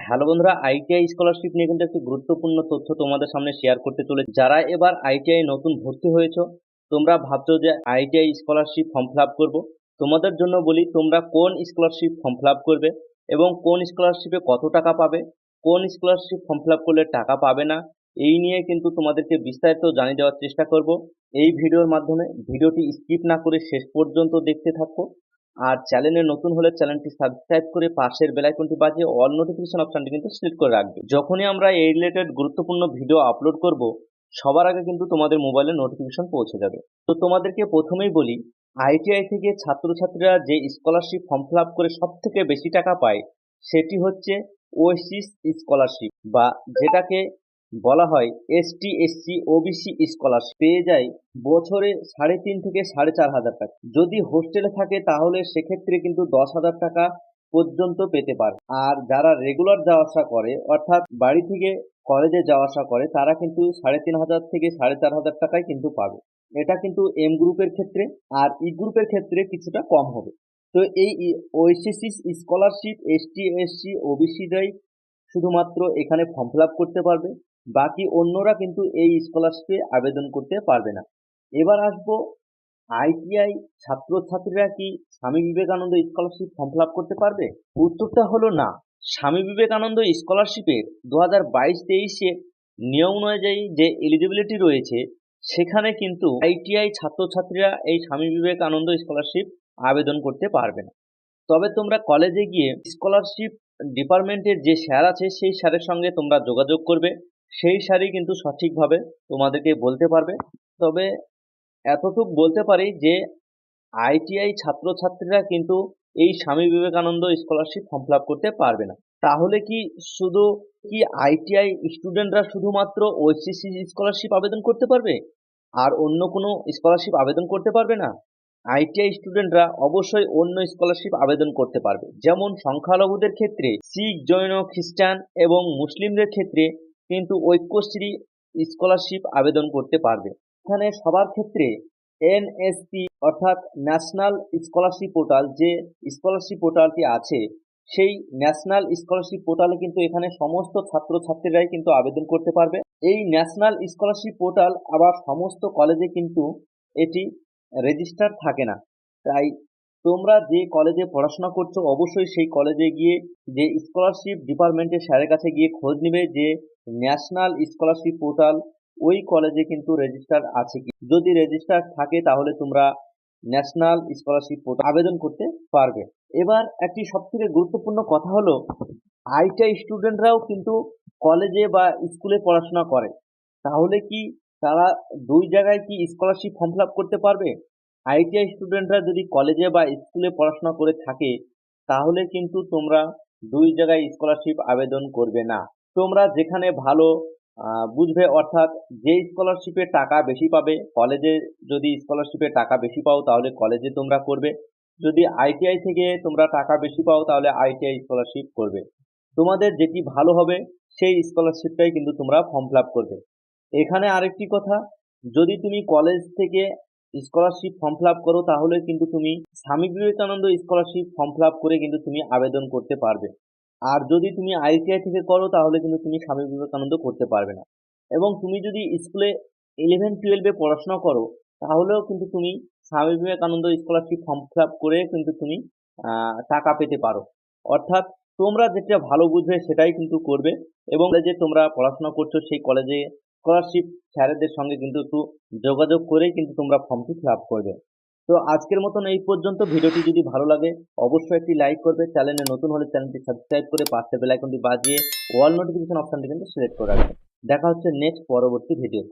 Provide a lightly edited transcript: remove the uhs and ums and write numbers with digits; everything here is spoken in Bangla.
হ্যালো বন্ধুরা, আইটিআই স্কলারশিপ নিয়ে কিন্তু একটি গুরুত্বপূর্ণ তথ্য তোমাদের সামনে শেয়ার করতে চলেছি। যারা এবার আইটিআই নতুন ভর্তি হয়েছো, তোমরা ভাবছো যে ITI scholarship form fill up করবো। তোমাদের জন্য বলি, তোমরা কোন স্কলারশিপ ফর্ম ফিল আপ করবে এবং কোন স্কলারশিপে কত টাকা পাবে, কোন স্কলারশিপ ফর্ম ফিল আপ করলে টাকা পাবে না, এই নিয়ে কিন্তু তোমাদেরকে বিস্তারিত জানিয়ে দেওয়ার চেষ্টা করব এই ভিডিওর মাধ্যমে। ভিডিওটি স্কিপ না করে শেষ পর্যন্ত দেখতে থাকো। আর চ্যানেলে নতুন হলে চ্যানেলটি সাবস্ক্রাইব করে পাশের বেল আইকনটি বাজিয়ে অল নোটিফিকেশন অপশনটি কিন্তু সিলেক্ট করে রাখবে। যখনই আমরা এই রিলেটেড গুরুত্বপূর্ণ ভিডিও আপলোড করব, সবার আগে কিন্তু তোমাদের মোবাইলে নোটিফিকেশন পৌঁছে যাবে। তো তোমাদেরকে প্রথমেই বলি, আইটিআই থেকে ছাত্রছাত্রীরা যে স্কলারশিপ ফর্ম ফিল আপ করে সব থেকে বেশি টাকা পায় সেটি হচ্ছে ওএসিস স্কলারশিপ, বা যেটাকে বলা হয় এসটি এসসি ওবিসি স্কলারশিপ। পেয়ে যায় বছরে 3.5 থেকে 4.5 হাজার টাকা। যদি হোস্টেলে থাকে তাহলে সেক্ষেত্রে কিন্তু 10,000 টাকা পর্যন্ত পেতে পারে। আর যারা রেগুলার যাওয়া আসা করে, অর্থাৎ বাড়ি থেকে কলেজে যাওয়া আসা করে, তারা কিন্তু 3,500 থেকে 4,500 টাকায় কিন্তু পাবে। এটা কিন্তু এম গ্রুপের ক্ষেত্রে, আর ই গ্রুপের ক্ষেত্রে কিছুটা কম হবে। তো এই ওএসিস স্কলারশিপ এসটি এসসি ওবিসিরাই শুধুমাত্র এখানে ফর্ম ফিল আপ করতে পারবে, বাকি অন্যরা কিন্তু এই স্কলারশিপে আবেদন করতে পারবে না। এবার আসবো, আইটিআই ছাত্রছাত্রীরা কি Swami Vivekananda scholarship form fill up করতে পারবে? উত্তরটা হলো না। স্বামী বিবেকানন্দ স্কলারশিপের 2022-23 নিয়ম অনুযায়ী যে এলিজিবিলিটি রয়েছে, সেখানে কিন্তু আইটিআই ছাত্রছাত্রীরা এই স্বামী বিবেকানন্দ স্কলারশিপ আবেদন করতে পারবে না। তবে তোমরা কলেজে গিয়ে স্কলারশিপ ডিপার্টমেন্টের যে স্যার আছে সেই স্যারের সঙ্গে তোমরা যোগাযোগ করবে, সেই স্যারই কিন্তু সঠিকভাবে তোমাদেরকে বলতে পারবে। তবে এতটুকু বলতে পারি যে আইটিআই ছাত্রছাত্রীরা কিন্তু এই Swami Vivekananda scholarship form fill up করতে পারবে না। তাহলে শুধু কি আইটিআই স্টুডেন্টরা শুধুমাত্র ওএসসিসি স্কলারশিপ আবেদন করতে পারবে আর অন্য কোনো স্কলারশিপ আবেদন করতে পারবে না? আইটিআই স্টুডেন্টরা অবশ্যই অন্য স্কলারশিপ আবেদন করতে পারবে। যেমন সংখ্যালঘুদের ক্ষেত্রে শিখ, জৈন, খ্রিস্টান এবং মুসলিমদের ক্ষেত্রে কিন্তু ঐক্যশ্রী স্কলারশিপ আবেদন করতে পারবে। এখানে সবার ক্ষেত্রে এনএসপি অর্থাৎ ন্যাশনাল স্কলারশিপ পোর্টাল, যে স্কলারশিপ পোর্টালটি আছে, সেই ন্যাশনাল স্কলারশিপ পোর্টালে কিন্তু এখানে সমস্ত ছাত্রছাত্রীরাই কিন্তু আবেদন করতে পারবে। এই ন্যাশনাল স্কলারশিপ পোর্টাল আবার সমস্ত কলেজে কিন্তু এটি রেজিস্টার থাকে না। তাই তোমরা যে কলেজে পড়াশোনা করছো অবশ্যই সেই কলেজে গিয়ে যে স্কলারশিপ ডিপার্টমেন্টের স্যারের কাছে গিয়ে খোঁজ নিবে যে ন্যাশনাল স্কলারশিপ পোর্টাল ওই কলেজে কিন্তু রেজিস্টার আছে কি। যদি রেজিস্টার থাকে তাহলে তোমরা ন্যাশনাল স্কলারশিপ পোর্টাল আবেদন করতে পারবে। এবার একটি সবথেকে গুরুত্বপূর্ণ কথা হলো, আইটিআই স্টুডেন্টরাও কিন্তু কলেজে বা স্কুলে পড়াশোনা করে। তাহলে কি তারা দুই জায়গায় কি স্কলারশিপ ফর্ম ফিল আপ করতে পারবে? আইটিআই স্টুডেন্টরা যদি কলেজে বা স্কুলে পড়াশোনা করে থাকে, তাহলে কিন্তু তোমরা দুই জায়গায় স্কলারশিপ আবেদন করবে না। তোমরা যেখানে ভালো বুঝবে, অর্থাৎ যে স্কলারশিপে টাকা বেশি পাবে, কলেজে যদি স্কলারশিপে টাকা বেশি পাও তাহলে কলেজে তোমরা করবে। যদি আইটিআই থেকে তোমরা টাকা বেশি পাও তাহলে আইটিআই স্কলারশিপ করবে। তোমাদের যেটি ভালো হবে সেই স্কলারশিপটাই কিন্তু তোমরা ফর্ম ফিল আপ করবে। এখানে আরেকটি কথা, যদি তুমি কলেজ থেকে স্কলারশিপ ফর্ম ফিল আপ করো তাহলে কিন্তু তুমি Swami Vivekananda scholarship form fill up করে কিন্তু তুমি আবেদন করতে পারবে। আর যদি তুমি আইটিআই থেকে করো তাহলে কিন্তু তুমি স্বামী বিবেকানন্দ করতে পারবে না। এবং তুমি যদি স্কুলে 11-12 পড়াশোনা করো তাহলেও কিন্তু তুমি Swami Vivekananda scholarship form fill up করে কিন্তু তুমি টাকা পেতে পারো। অর্থাৎ তোমরা যেটা ভালো বুঝবে সেটাই কিন্তু করবে। এবং যে তোমরা পড়াশোনা করছো সেই কলেজে স্কলারশিপ স্যারেদের সঙ্গে কিন্তু একটু যোগাযোগ করেই কিন্তু তোমরা ফর্মটি ফিল আপ করবে। তো আজকের মতন এই পর্যন্ত। ভিডিওটি যদি ভালো লাগে অবশ্যই একটি লাইক করবে, চ্যানেলে নতুন হলে চ্যানেলটি সাবস্ক্রাইব করে পাশে বেল আইকনটি বাজিয়ে অল নোটিফিকেশন অপশনটি কিন্তু সিলেক্ট করে রাখবে। দেখা হচ্ছে নেক্সট পরবর্তী ভিডিও।